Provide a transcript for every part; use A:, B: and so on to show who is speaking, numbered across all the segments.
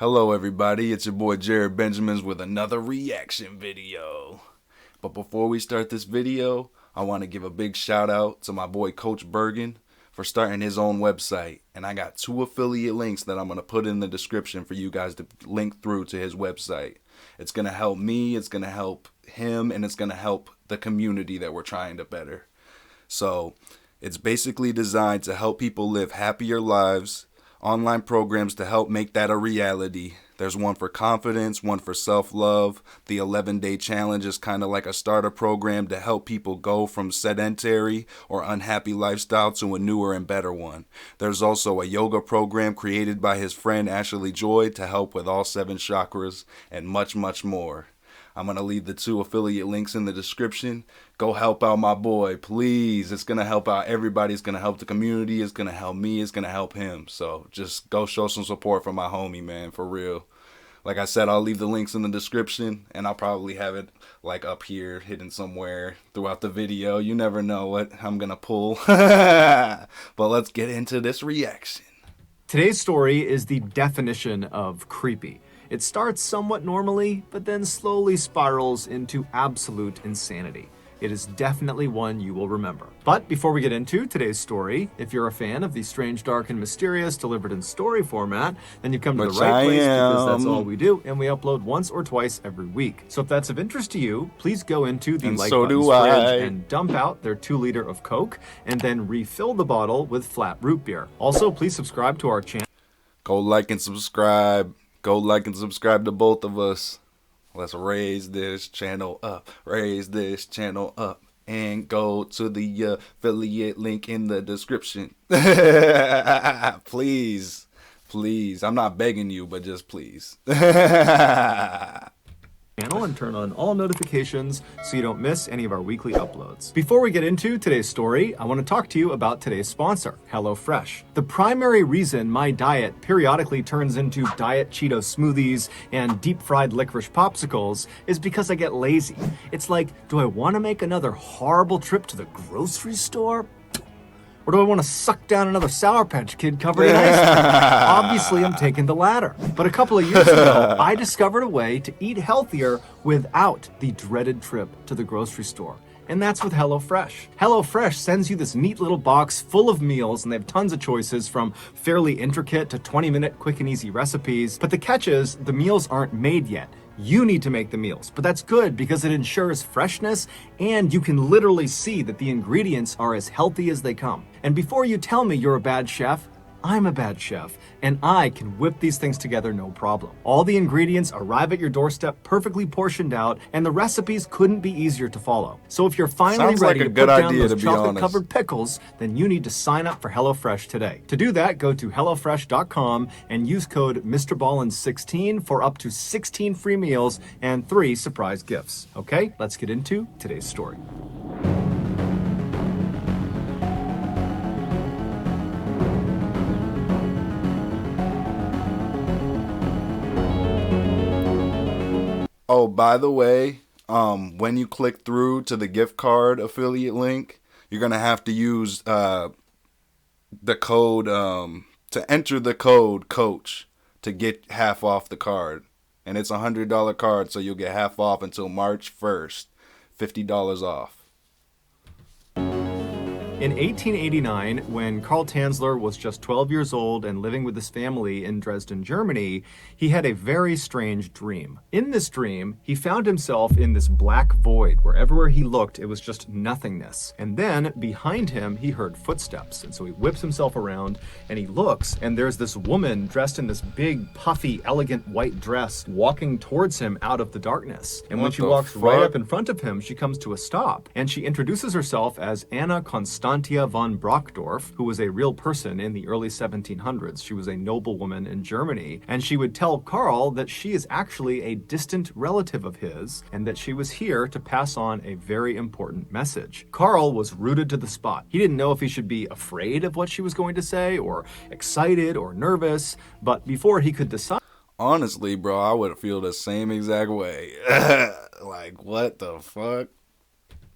A: Hello everybody, it's your boy Jared Benjamins with another reaction video. But before we start this video, I want to give a big shout out to my boy Coach Bergen for starting his own website. And I got 2 affiliate links that I'm going to put in the description for you guys to link through to his website. It's going to help me, it's going to help him, and it's going to help the community that we're trying to better. So it's basically designed to help people live happier lives. Online programs to help make that a reality. There's one for confidence, one for self-love. The 11-day challenge is kind of like a starter program to help people go from sedentary or unhappy lifestyle to a newer and better one. There's also a yoga program created by his friend Ashley Joy to help with all 7 chakras and much, much more. I'm going to leave the 2 affiliate links in the description. Go help out my boy, please. It's going to help out everybody. It's going to help the community. It's going to help me. It's going to help him. So just go show some support for my homie, man, for real. Like I said, I'll leave the links in the description, and I'll probably have it like up here, hidden somewhere throughout the video. You never know what I'm going to pull. But let's get into this reaction.
B: Today's story is the definition of creepy. It starts somewhat normally, but then slowly spirals into absolute insanity. It is definitely one you will remember. But before we get into today's story, if you're a fan of the strange, dark, and mysterious delivered in story format, then you've come to the right place because that's all we do, and we upload once or twice every week. So if that's of interest to you, please go into the like button's fridge and dump out their 2-liter of Coke, and then refill the bottle with flat root beer. Also, please subscribe to our channel.
A: Go like and subscribe. Go like and subscribe to both of us. Let's raise this channel up. Raise this channel up. And go to the affiliate link in the description. Please. Please. I'm not begging you, but just please.
B: And turn on all notifications so you don't miss any of our weekly uploads. Before we get into today's story, I want to talk to you about today's sponsor, HelloFresh. The primary reason my diet periodically turns into Diet Cheeto smoothies and deep-fried licorice popsicles is because I get lazy. It's like, do I want to make another horrible trip to the grocery store? Or do I want to suck down another Sour Patch Kid covered in ice cream? Obviously, I'm taking the latter. But a couple of years ago, I discovered a way to eat healthier without the dreaded trip to the grocery store. And that's with HelloFresh. HelloFresh sends you this neat little box full of meals, and they have tons of choices from fairly intricate to 20-minute quick and easy recipes. But the catch is, the meals aren't made yet. You need to make the meals, but that's good because it ensures freshness and you can literally see that the ingredients are as healthy as they come. And before you tell me you're a bad chef, I'm a bad chef, and I can whip these things together no problem. All the ingredients arrive at your doorstep perfectly portioned out, and the recipes couldn't be easier to follow. So if you're finally ready to put down those chocolate-covered pickles, then you need to sign up for HelloFresh today. To do that, go to HelloFresh.com and use code MrBallen16 for up to 16 free meals and 3 surprise gifts. Okay, let's get into today's story.
A: Oh, by the way, when you click through to the gift card affiliate link, you're going to have to use the code, to enter the code COACH to get half off the card. And it's a $100 card, so you'll get half off until March 1st, $50 off.
B: In 1889, when Karl Tanzler was just 12 years old and living with his family in Dresden, Germany, he had a very strange dream. In this dream, he found himself in this black void where everywhere he looked, it was just nothingness. And then behind him, he heard footsteps. And so he whips himself around and he looks, and there's this woman dressed in this big, puffy, elegant white dress walking towards him out of the darkness. And when she walks right up in front of him, she comes to a stop and she introduces herself as Anna Constantia von Brockdorf, who was a real person in the early 1700s. She was a noblewoman in Germany, and she would tell Karl that she is actually a distant relative of his, and that she was here to pass on a very important message. Karl was rooted to the spot. He didn't know if he should be afraid of what she was going to say, or excited, or nervous, but before he could decide...
A: Honestly, bro, I would feel the same exact way. Like, what the fuck?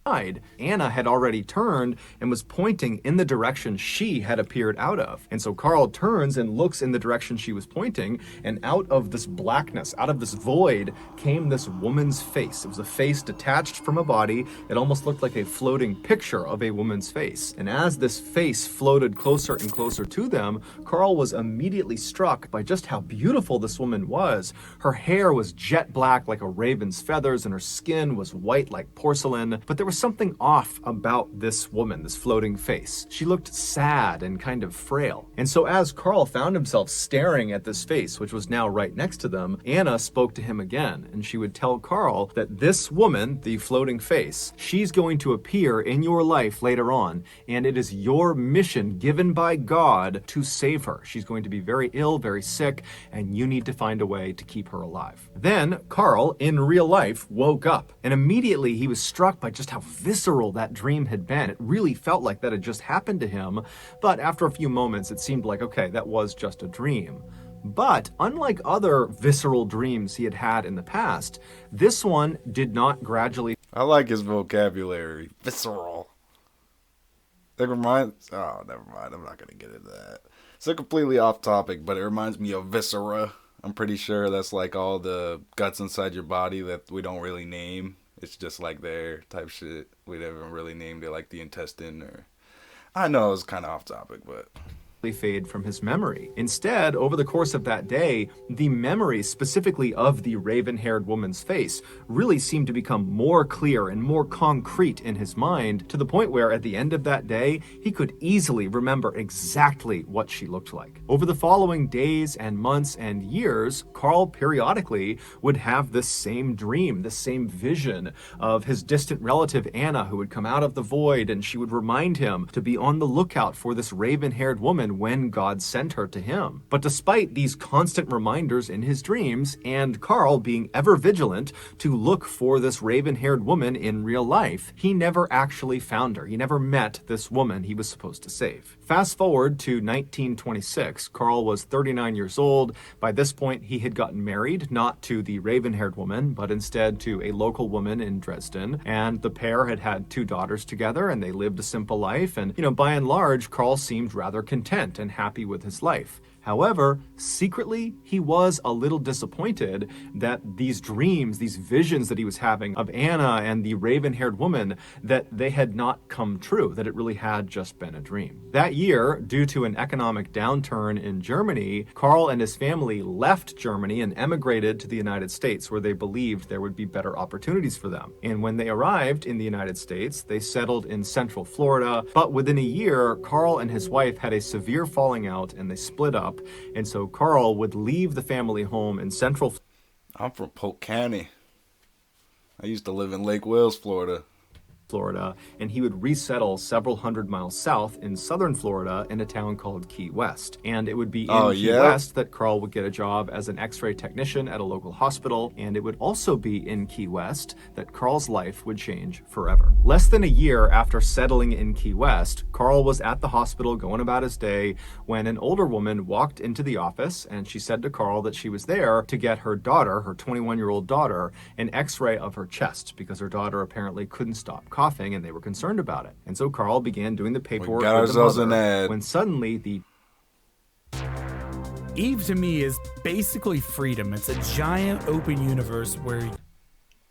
B: Anna had already turned and was pointing in the direction she had appeared out of. And so Carl turns and looks in the direction she was pointing, and out of this blackness, out of this void, came this woman's face. It was a face detached from a body. It almost looked like a floating picture of a woman's face. And as this face floated closer and closer to them, Carl was immediately struck by just how beautiful this woman was. Her hair was jet black like a raven's feathers, and her skin was white like porcelain. But there was something off about this woman, this floating face. She looked sad and kind of frail. And so as Carl found himself staring at this face, which was now right next to them, Anna spoke to him again, and she would tell Carl that this woman, the floating face, she's going to appear in your life later on, and it is your mission given by God to save her. She's going to be very ill, very sick, and you need to find a way to keep her alive. Then Carl, in real life, woke up, and immediately he was struck by just how visceral that dream had been. It really felt like that had just happened to him, but after a few moments it seemed like, okay, that was just a dream. But unlike other visceral dreams he had had in the past, this one did not gradually...
A: I like his vocabulary. Visceral. It reminds... Oh, never mind. I'm not going to get into that. It's completely off topic, but it reminds me of viscera. I'm pretty sure that's like all the guts inside your body that we don't really name. It's just like there type shit. We haven't really named it like the intestine or... I know it's kind of off topic, but...
B: fade from his memory. Instead, over the course of that day, the memory specifically of the raven-haired woman's face really seemed to become more clear and more concrete in his mind, to the point where at the end of that day, he could easily remember exactly what she looked like. Over the following days and months and years, Carl periodically would have this same dream, this same vision of his distant relative Anna, who would come out of the void, and she would remind him to be on the lookout for this raven-haired woman when God sent her to him. But despite these constant reminders in his dreams, and Carl being ever vigilant to look for this raven-haired woman in real life, he never actually found her. He never met this woman he was supposed to save. Fast forward to 1926, Carl was 39 years old. By this point, he had gotten married, not to the raven-haired woman, but instead to a local woman in Dresden. And the pair had had 2 daughters together, and they lived a simple life. And, by and large, Carl seemed rather content and happy with his life. However, secretly, he was a little disappointed that these dreams, these visions that he was having of Anna and the raven-haired woman, that they had not come true, that it really had just been a dream. That year, due to an economic downturn in Germany, Carl and his family left Germany and emigrated to the United States, where they believed there would be better opportunities for them. And when they arrived in the United States, they settled in Central Florida, but within a year, Carl and his wife had a severe falling out and they split up. And so Carl would leave the family home in Central...
A: I'm from Polk County. I used to live in Lake Wales, Florida.
B: And he would resettle several hundred miles south in southern Florida in a town called Key West. And it would be in Key West that Carl would get a job as an x-ray technician at a local hospital, and it would also be in Key West that Carl's life would change forever. Less than a year after settling in Key West, Carl was at the hospital going about his day when an older woman walked into the office, and she said to Carl that she was there to get her daughter, her 21-year-old daughter, an x-ray of her chest because her daughter apparently couldn't stop coughing, and they were concerned about it. And so Carl began doing the paperwork with the mother, when suddenly the...
C: Eve to me is basically freedom. It's a giant open universe where...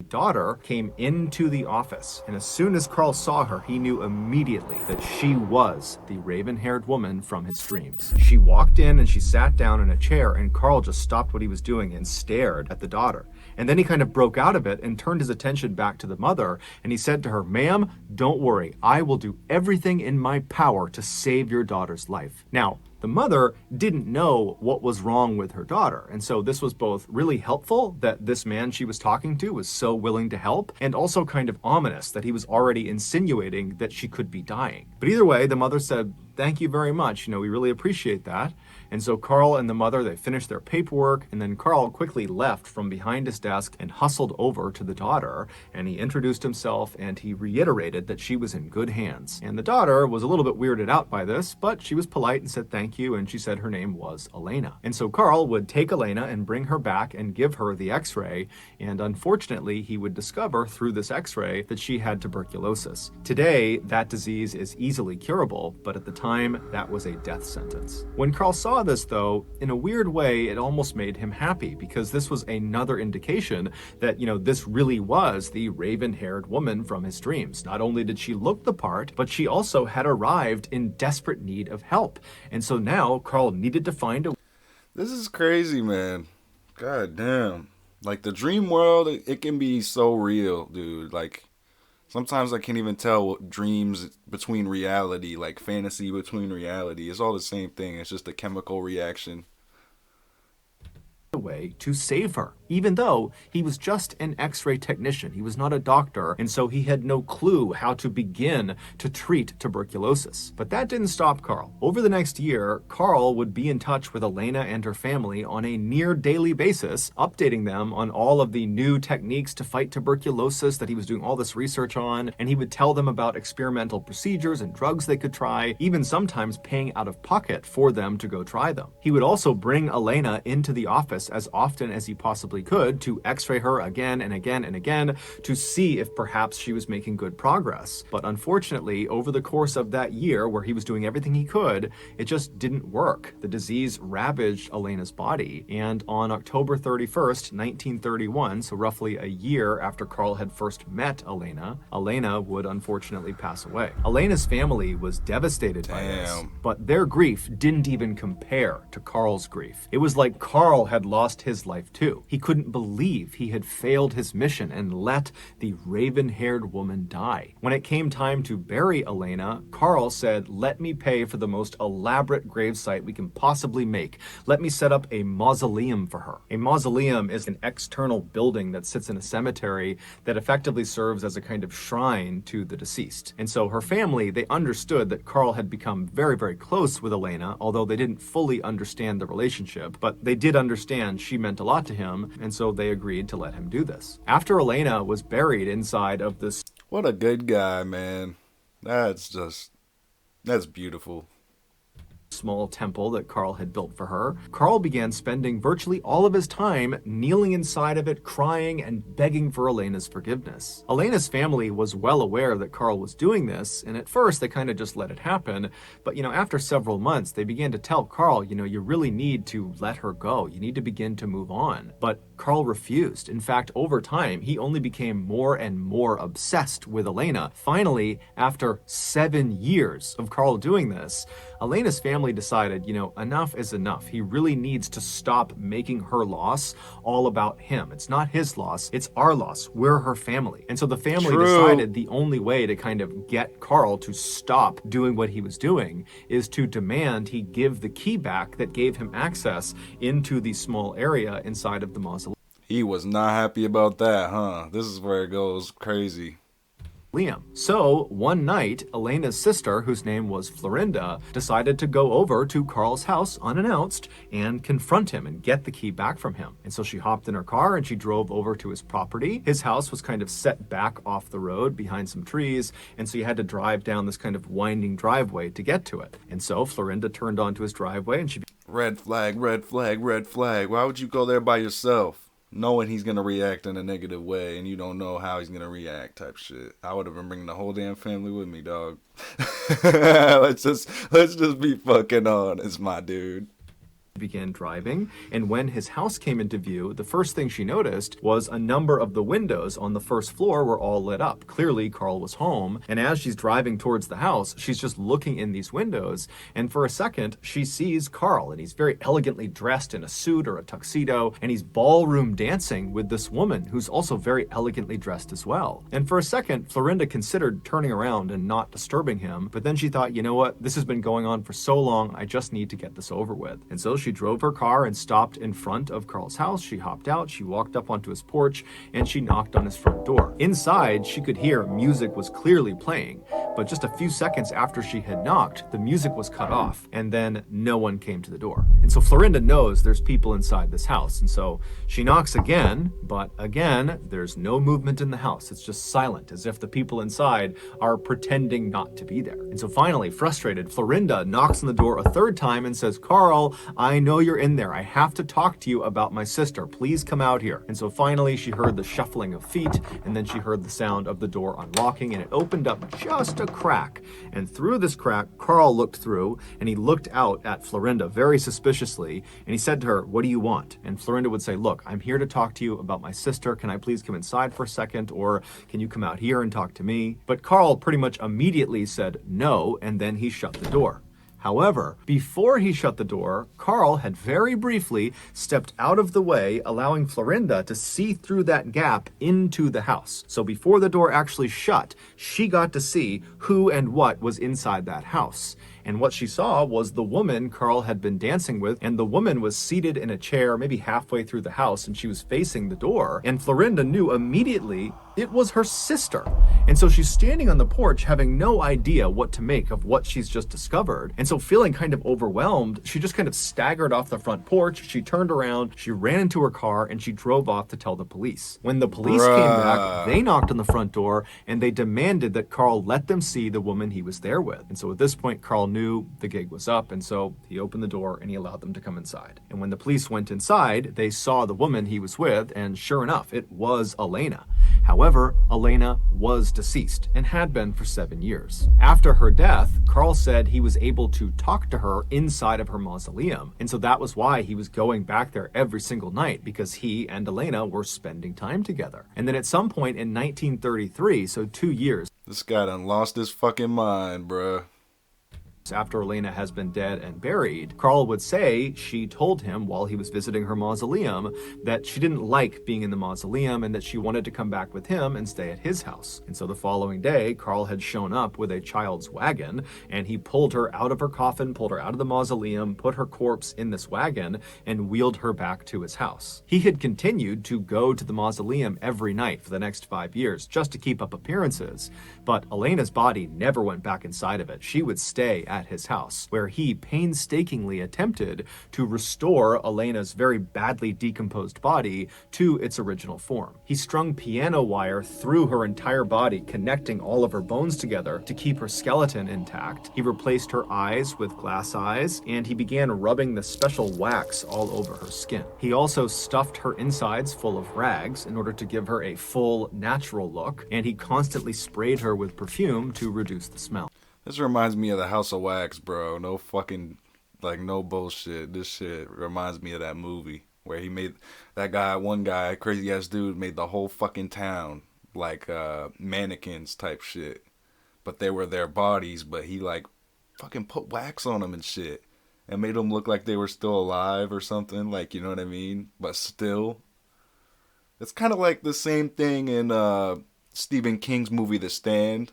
B: daughter came into the office, and as soon as Carl saw her, he knew immediately that she was the raven-haired woman from his dreams. She walked in and she sat down in a chair, and Carl just stopped what he was doing and stared at the daughter. And then he kind of broke out of it and turned his attention back to the mother, and he said to her, "Ma'am, don't worry. I will do everything in my power to save your daughter's life." Now, the mother didn't know what was wrong with her daughter, and so this was both really helpful that this man she was talking to was so willing to help, and also kind of ominous that he was already insinuating that she could be dying. But either way, the mother said, "Thank you very much, we really appreciate that." And so Carl and the mother, they finished their paperwork, and then Carl quickly left from behind his desk and hustled over to the daughter, and he introduced himself and he reiterated that she was in good hands. And the daughter was a little bit weirded out by this, but she was polite and said thank you, and she said her name was Elena. And so Carl would take Elena and bring her back and give her the x-ray, and unfortunately he would discover through this x-ray that she had tuberculosis. Today, that disease is easily curable, but at the time, that was a death sentence. When Carl saw this though, in a weird way, it almost made him happy, because this was another indication that, this really was the raven-haired woman from his dreams. Not only did she look the part, but she also had arrived in desperate need of help. And so now Carl needed to find a...
A: This is crazy, man. God damn. Like, the dream world, it can be so real, dude. Like, sometimes I can't even tell what dreams between reality, like fantasy between reality. It's all the same thing. It's just a chemical reaction.
B: Way to save her, even though he was just an x-ray technician. He was not a doctor, and so he had no clue how to begin to treat tuberculosis. But that didn't stop Carl. Over the next year, Carl would be in touch with Elena and her family on a near daily basis, updating them on all of the new techniques to fight tuberculosis that he was doing all this research on, and he would tell them about experimental procedures and drugs they could try, even sometimes paying out of pocket for them to go try them. He would also bring Elena into the office as often as he possibly could to x-ray her again and again and again to see if perhaps she was making good progress. But unfortunately, over the course of that year where he was doing everything he could, it just didn't work. The disease ravaged Elena's body, and on October 31st, 1931, so roughly a year after Carl had first met Elena, Elena would unfortunately pass away. Elena's family was devastated by this, but their grief didn't even compare to Carl's grief. It was like Carl had lost his life too. He couldn't believe he had failed his mission and let the raven-haired woman die. When it came time to bury Elena, Carl said, "Let me pay for the most elaborate gravesite we can possibly make. Let me set up a mausoleum for her." A mausoleum is an external building that sits in a cemetery that effectively serves as a kind of shrine to the deceased. And so her family, they understood that Carl had become very, very close with Elena, although they didn't fully understand the relationship, but they did understand she meant a lot to him, and so they agreed to let him do this. After Elena was buried inside of this...
A: What a good guy, man. That's beautiful.
B: Small temple that Carl had built for her, Carl began spending virtually all of his time kneeling inside of it, crying and begging for Elena's forgiveness. Elena's family was well aware that Carl was doing this, and at first they kind of just let it happen, but after several months they began to tell Carl, you really need to let her go. You need to begin to move on. But Carl refused. In fact, over time, he only became more and more obsessed with Elena. Finally, after 7 years of Carl doing this, Elena's family decided, enough is enough. He really needs to stop making her loss all about him. It's not his loss, it's our loss. We're her family. And so the family decided the only way to kind of get Carl to stop doing what he was doing is to demand he give the key back that gave him access into the small area inside of the mausoleum.
A: He was not happy about that, huh? This is where it goes crazy.
B: So one night, Elena's sister, whose name was Florinda, decided to go over to Carl's house unannounced and confront him and get the key back from him. And so she hopped in her car and she drove over to his property. His house was kind of set back off the road behind some trees, and so you had to drive down this kind of winding driveway to get to it. And so Florinda turned onto his driveway and she...
A: Red flag, red flag, red flag. Why would you go there by yourself, knowing he's going to react in a negative way and you don't know how he's going to react type shit? I would have been bringing the whole damn family with me, dog. Let's just be fucking honest, my dude.
B: Began driving, and when his house came into view, the first thing she noticed was a number of the windows on the first floor were all lit up. Clearly, Carl was home, and as she's driving towards the house, she's just looking in these windows, and for a second, she sees Carl, and he's very elegantly dressed in a suit or a tuxedo, and he's ballroom dancing with this woman who's also very elegantly dressed as well. And for a second, Florinda considered turning around and not disturbing him, but then she thought, you know what, this has been going on for so long, I just need to get this over with. And so she drove her car and stopped in front of Carl's house. She hopped out, she walked up onto his porch, and she knocked on his front door. Inside, she could hear music was clearly playing, but just a few seconds after she had knocked, the music was cut off, and then no one came to the door. And so Florinda knows there's people inside this house, and so she knocks again, but again, there's no movement in the house. It's just silent, as if the people inside are pretending not to be there. And so finally, frustrated, Florinda knocks on the door a third time and says, "Carl, I know you're in there. I have to talk to you about my sister. Please come out here." And so finally, she heard the shuffling of feet, and then she heard the sound of the door unlocking, and it opened up just a crack. And through this crack, Carl looked through, and he looked out at Florinda very suspiciously, and he said to her, "What do you want?" And Florinda would say, "Look, I'm here to talk to you about my sister. Can I please come inside for a second, or can you come out here and talk to me?" But Carl pretty much immediately said no, and then he shut the door. However, before he shut the door, Carl had very briefly stepped out of the way, allowing Florinda to see through that gap into the house. So before the door actually shut, she got to see who and what was inside that house. And what she saw was the woman Carl had been dancing with, and the woman was seated in a chair maybe halfway through the house, and she was facing the door. And Florinda knew immediately it was her sister. And so she's standing on the porch having no idea what to make of what she's just discovered. And so feeling kind of overwhelmed, she just kind of staggered off the front porch. She turned around, she ran into her car, and she drove off to tell the police. When the police came back, they knocked on the front door, and they demanded that Carl let them see the woman he was there with. And so at this point, Carl knew the gig was up, and so he opened the door and he allowed them to come inside. And when the police went inside, they saw the woman he was with, and sure enough, it was Elena. However, Elena was deceased and had been for 7 years. After her death, Carl said he was able to talk to her inside of her mausoleum, and so that was why he was going back there every single night, because he and Elena were spending time together. And then at some point in 1933, so 2 years,
A: This guy done lost his fucking mind, bruh.
B: after Elena has been dead and buried, Carl would say she told him while he was visiting her mausoleum that she didn't like being in the mausoleum and that she wanted to come back with him and stay at his house. And so the following day, Carl had shown up with a child's wagon, and he pulled her out of her coffin, pulled her out of the mausoleum, put her corpse in this wagon, and wheeled her back to his house. He had continued to go to the mausoleum every night for the next 5 years just to keep up appearances, but Elena's body never went back inside of it. She would stay at his house, where he painstakingly attempted to restore Elena's very badly decomposed body to its original form. He strung piano wire through her entire body, connecting all of her bones together to keep her skeleton intact. He replaced her eyes with glass eyes, and he began rubbing the special wax all over her skin. He also stuffed her insides full of rags in order to give her a full, natural look, and he constantly sprayed her with perfume to reduce the smell.
A: This reminds me of the House of Wax, bro. No fucking, like, no bullshit. This shit reminds me of that movie where he made, that guy, one guy, crazy ass dude, made the whole fucking town like mannequins type shit. But they were their bodies, but he like fucking put wax on them and shit and made them look like they were still alive or something. Like, you know what I mean? But still, it's kind of like the same thing in Stephen King's movie The Stand.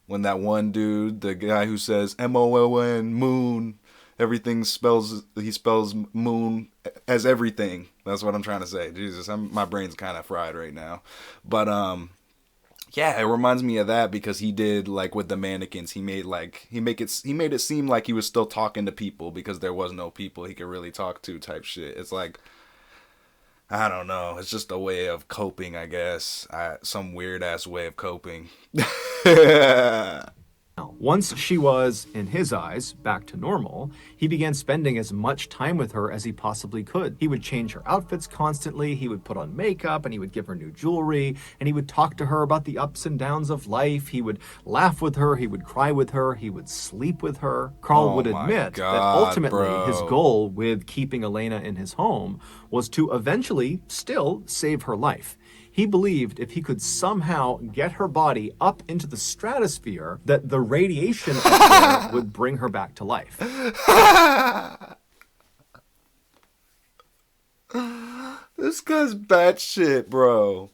A: When that one dude, the guy who says M-O-O-N, moon, he spells moon as everything. That's what I'm trying to say. Jesus, my brain's kind of fried right now. But, yeah, it reminds me of that because he did, like, with the mannequins, he made it seem like he was still talking to people because there was no people he could really talk to type shit. It's like, I don't know. It's just a way of coping, I guess. Some weird-ass way of coping.
B: Once she was, in his eyes, back to normal, he began spending as much time with her as he possibly could. He would change her outfits constantly, he would put on makeup, and he would give her new jewelry, and he would talk to her about the ups and downs of life. He would laugh with her, he would cry with her, he would sleep with her. Carl would admit that ultimately his goal with keeping Elena in his home was to eventually still save her life. He believed if he could somehow get her body up into the stratosphere, that the radiation up there would bring her back to life.
A: This guy's batshit, bro.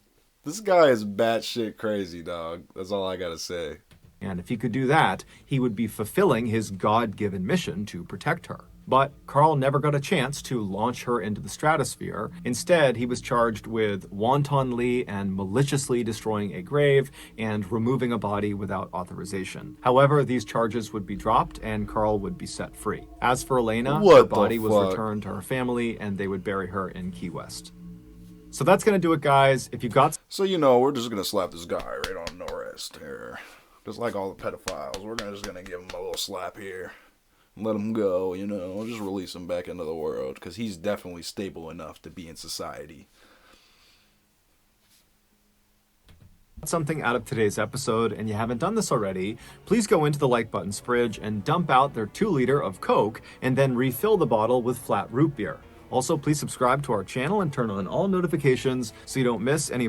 A: This guy is batshit crazy, dog. That's all I gotta say.
B: And if he could do that, he would be fulfilling his God-given mission to protect her. But Carl never got a chance to launch her into the stratosphere. Instead, he was charged with wantonly and maliciously destroying a grave and removing a body without authorization. However, these charges would be dropped and Carl would be set free. As for Elena, her
A: What the
B: body was
A: fuck?
B: returned to her family and they would bury her in Key West. So that's going to do it, guys. If you got
A: So, you know, we're just going to slap this guy right on the wrist here. Just like all the pedophiles. We're just going to give him a little slap here. Let him go, you know. Just release him back into the world. Because he's definitely stable enough to be in society.
B: something out of today's episode and you haven't done this already, please go into the like button's fridge and dump out their 2-liter of Coke and then refill the bottle with flat root beer. Also, please subscribe to our channel and turn on all notifications so you don't miss any.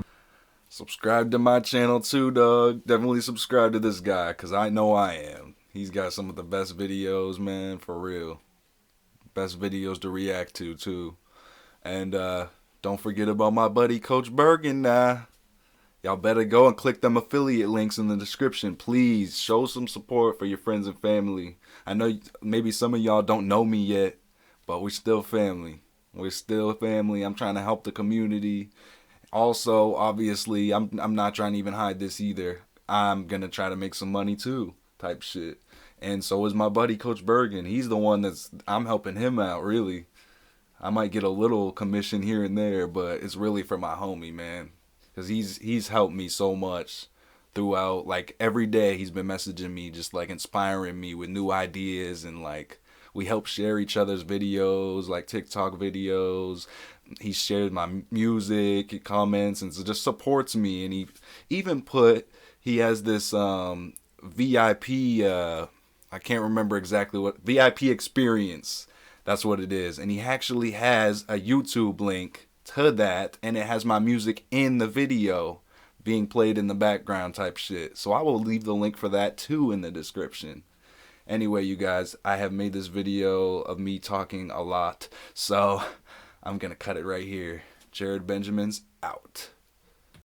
A: Subscribe to my channel too, dog. Definitely subscribe to this guy, because I know I am. He's got some of the best videos, man, for real. Best videos to react to, too. And don't forget about my buddy, Coach Bergen, nah. Y'all better go and click them affiliate links in the description. Please, show some support for your friends and family. I know maybe some of y'all don't know me yet, but we're still family. We're still family. I'm trying to help the community. Also, obviously, I'm not trying to even hide this either. I'm going to try to make some money too, type shit. And so is my buddy, Coach Bergen. He's the one I'm helping him out, really. I might get a little commission here and there, but it's really for my homie, man. Because he's helped me so much throughout. Like, every day he's been messaging me, just, like, inspiring me with new ideas. And, like, we help share each other's videos, like TikTok videos. He shared my music, he comments, and so just supports me. And he even he has this VIP, I can't remember exactly what, VIP experience. That's what it is. And he actually has a YouTube link to that, and it has my music in the video being played in the background type shit. So I will leave the link for that too in the description. Anyway, you guys, I have made this video of me talking a lot, so I'm going to cut it right here. Jared Benjamin's out.